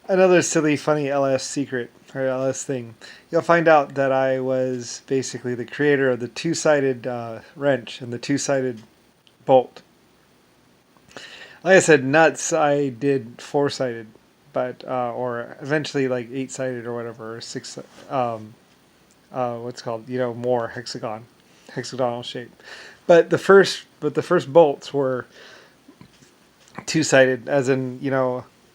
Another silly, funny LS secret or LS thing. You'll find out that I was basically the creator of the two-sided wrench and the two-sided bolt. Like I said, nuts. I did four-sided, but or eventually like eight-sided or whatever, or six. What's it called, more hexagonal shape. But the first bolts were two-sided, as in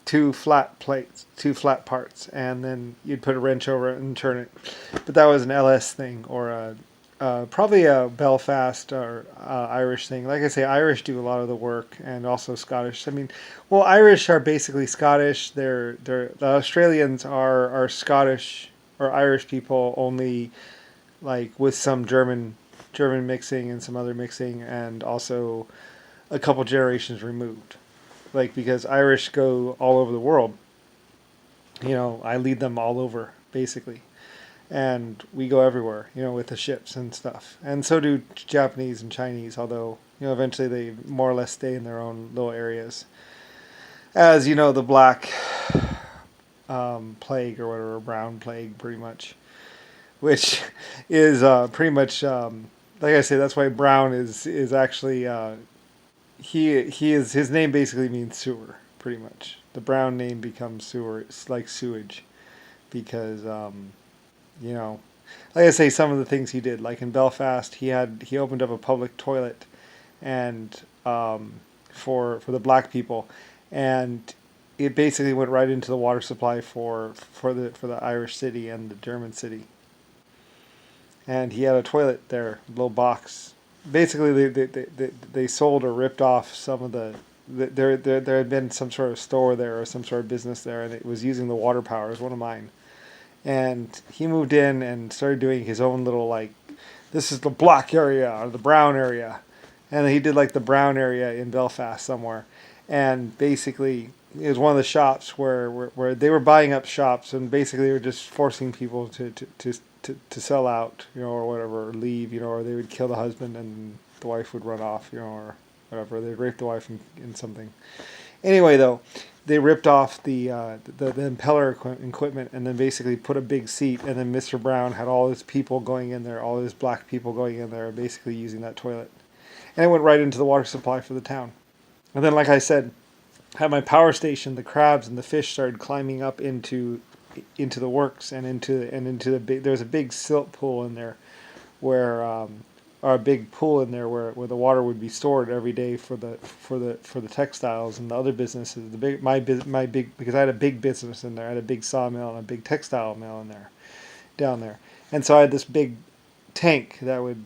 two flat plates, two flat parts, and then you'd put a wrench over it and turn it. But that was an LS thing, or probably a Belfast or Irish thing. Like I say, Irish do a lot of the work, and also Scottish. I mean, well, Irish are basically Scottish. The Australians are Scottish or Irish people only, like with some German mixing and some other mixing, and also a couple generations removed. Like because Irish go all over the world. I lead them all over basically, and we go everywhere. With the ships and stuff, and so do Japanese and Chinese. Although eventually they more or less stay in their own little areas. As the black plague or whatever, brown plague, pretty much, which is pretty much like I say. That's why brown is actually he is his name basically means sewer, pretty much. The brown name becomes sewer. It's like sewage because you know, like I say, some of the things he did, like in Belfast, he opened up a public toilet, and for the black people, and it basically went right into the water supply for the Irish city and the German city. And he had a toilet there, a little box. Basically, they sold or ripped off some of there had been some sort of store there or some sort of business there, and it was using the water power. It was one of mine. And he moved in and started doing his own little, like, this is the black area or the brown area, and he did like the brown area in Belfast somewhere, and basically it was one of the shops where they were buying up shops, and basically they were just forcing people to sell out, or whatever, or leave, or they would kill the husband and the wife would run off, or whatever. They'd rape the wife in something. Anyway, though, they ripped off the impeller equipment and then basically put a big seat. And then Mr. Brown had all his people going in there, all his black people going in there, basically using that toilet. And it went right into the water supply for the town. And then, like I said, at my power station, the crabs and the fish started climbing up into the works and into the big. There's a big silt pool in there where or a big pool in there where the water would be stored every day for the textiles and the other businesses. The big my big because I had a big business in there. I had a big sawmill and a big textile mill in there down there, and so I had this big tank that would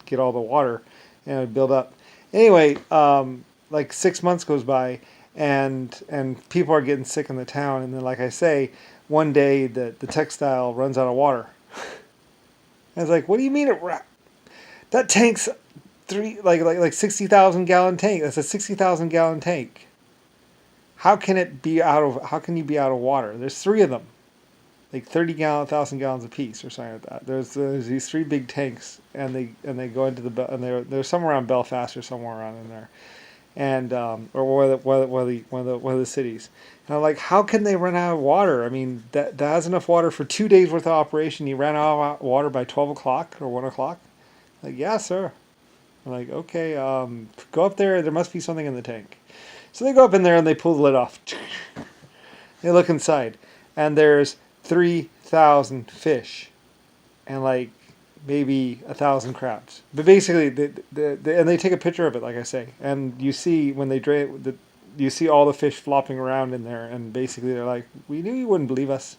get all the water and it would build up. Anyway, like 6 months goes by, and people are getting sick in the town, and then like I say, one day the textile runs out of water. I was like, what do you mean that tank's three like 60,000 gallon tank. That's a 60,000 gallon tank. How can you be out of water? There's three of them, like 1,000 gallons a piece or something like that. There's these three big tanks, and they go into and they're somewhere around Belfast or somewhere around in there, and or one of the cities. And I'm like, how can they run out of water? I mean, that has enough water for 2 days worth of operation. You ran out of water by 12 o'clock or 1 o'clock. Like, yeah, sir. I'm like, okay, go up there. There must be something in the tank. So they go up in there and they pull the lid off. They look inside, and there's 3,000 fish, and like maybe 1,000 crabs. But basically, and they take a picture of it, like I say, and you see when they drain you see all the fish flopping around in there, and basically they're like, "We knew you wouldn't believe us,"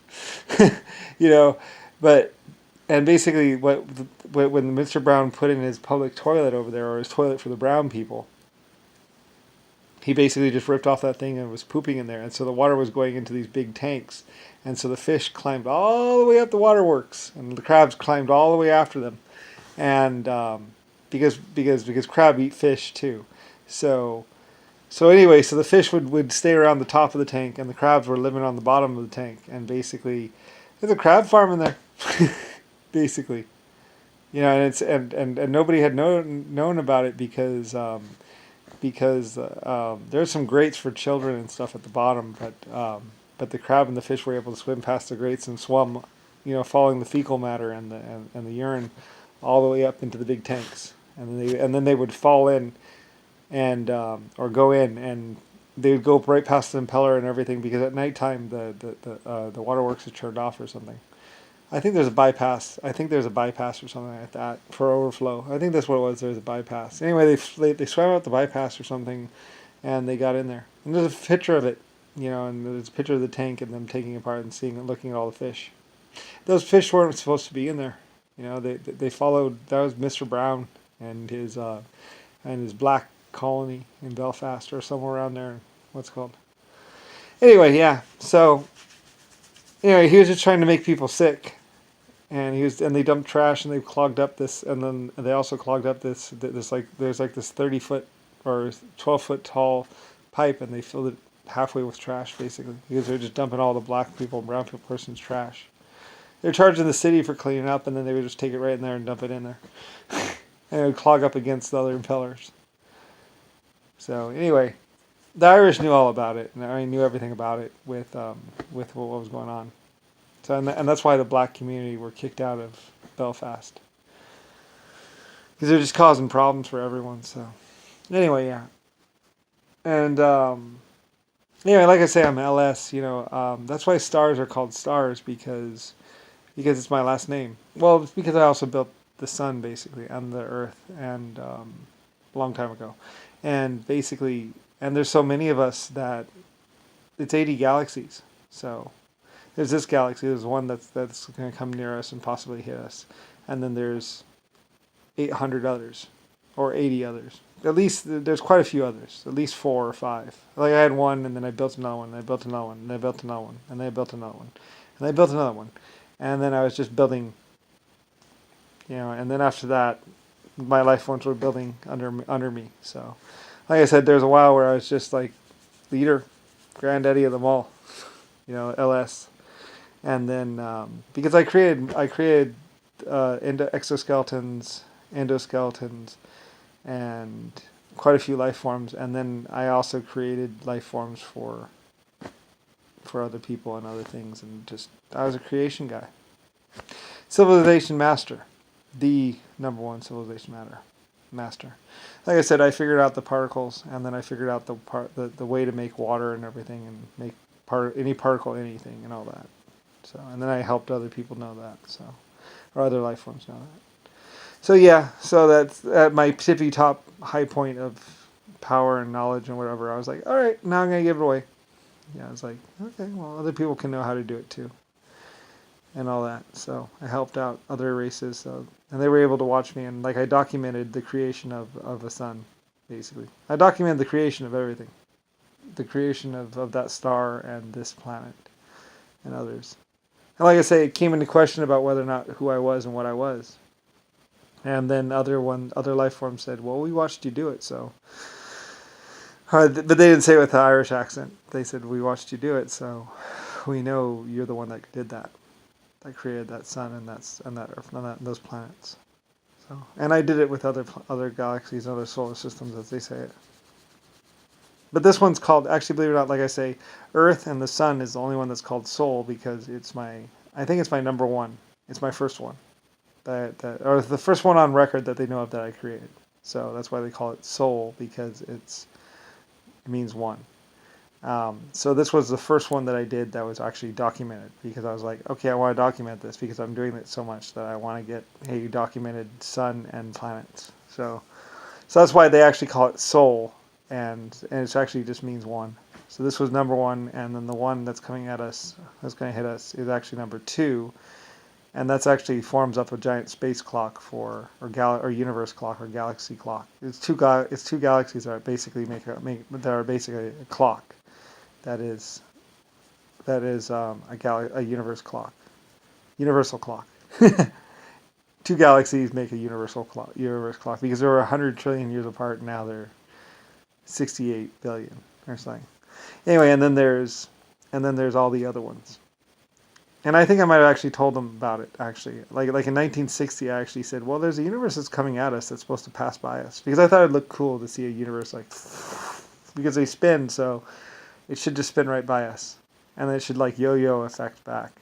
you know. But and basically, when Mr. Brown put in his public toilet over there, or his toilet for the brown people, he basically just ripped off that thing and was pooping in there, and so the water was going into these big tanks, and so the fish climbed all the way up the waterworks, and the crabs climbed all the way after them, and because crab eat fish too, so anyway, so the fish would stay around the top of the tank, and the crabs were living on the bottom of the tank, and basically there's a crab farm in there, basically, and it's and nobody had known about it because there's some grates for children and stuff at the bottom, but the crab and the fish were able to swim past the grates and swum, following the fecal matter and the urine all the way up into the big tanks, and then they would fall in and or go in, and they would go right past the impeller and everything, because at nighttime the waterworks are turned off or something. I think there's a bypass. I think there's a bypass or something like that for overflow. I think that's what it was. There's a bypass. Anyway, they swam out the bypass or something, and they got in there. And there's a picture of it, and there's a picture of the tank and them taking it apart and seeing and looking at all the fish. Those fish weren't supposed to be in there. They followed. That was Mr. Brown and his black colony in Belfast or somewhere around there. What's it called? Anyway, yeah. So anyway, he was just trying to make people sick. And they dumped trash, and they clogged up this, and then they also clogged up this like there's like this 30-foot or 12-foot tall pipe, and they filled it halfway with trash basically, because they're just dumping all the black people and brown people person's trash. They're charging the city for cleaning up, and then they would just take it right in there and dump it in there, and it would clog up against the other impellers. So anyway, the Irish knew all about it, and I knew everything about it with what was going on. So, and that's why the black community were kicked out of Belfast, because they're just causing problems for everyone. So anyway, yeah. And anyway, like I say, I'm LS. That's why stars are called stars, because it's my last name. Well, it's because I also built the sun basically and the earth, and a long time ago, and basically, and there's so many of us that it's 80 galaxies. So there's this galaxy. There's one that's going to come near us and possibly hit us, and then there's 800 others, or 80 others. At least there's quite a few others. At least 4 or 5. Like I had one, and then I built another one, and I built another one, and I built another one, and then I built another one, and I built another one, and then I was just building. And then after that, my life forms were building under me. So, like I said, there's a while where I was just like leader, granddaddy of them all. LS. And then because I created exoskeletons, endoskeletons, and quite a few life forms, and then I also created life forms for other people and other things, and just I was a creation guy. Civilization master, the number one civilization master. Like I said, I figured out the particles, and then I figured out the way to make water and everything, and make any particle anything and all that. So, and then I helped other people know that, or other life forms know that. So yeah, so that's at my tippy top high point of power and knowledge and whatever. I was like, all right, now I'm gonna give it away. Yeah, I was like, okay, well, other people can know how to do it too, and all that. So I helped out other races, and they were able to watch me, and like I documented the creation of a sun, basically. I documented the creation of everything, the creation of that star and this planet, and others. And like I say, it came into question about whether or not who I was and what I was. And then other life forms said, well, we watched you do it, so. But they didn't say it with the Irish accent. They said, we watched you do it, so we know you're the one that did that created that sun and that Earth and those planets. So, and I did it with other galaxies, other solar systems, as they say it. But this one's called, actually, believe it or not, like I say, Earth and the Sun is the only one that's called Soul, because I think it's my number one. It's my first one. Or the first one on record that they know of that I created. So that's why they call it Soul, because it means one. So this was the first one that I did that was actually documented, because I was like, okay, I want to document this because I'm doing it so much that I want to get, hey, documented sun and planets. So that's why they actually call it Soul. And it actually just means one. So this was number one, and then the one that's coming at us, that's going to hit us, is actually number 2, and that's actually forms up a giant space clock or universe clock or galaxy clock. It's two galaxies that basically that are basically a clock. That is a universe clock, universal clock. 2 galaxies make a universe clock because they were 100 trillion years apart, and now they're 68 billion or something. Anyway, and then there's all the other ones. And I think I might have actually told them about it, actually. Like in 1960, I actually said, well, there's a universe that's coming at us that's supposed to pass by us. Because I thought it'd look cool to see a universe because they spin, so it should just spin right by us. and then it should like yo-yo effect back.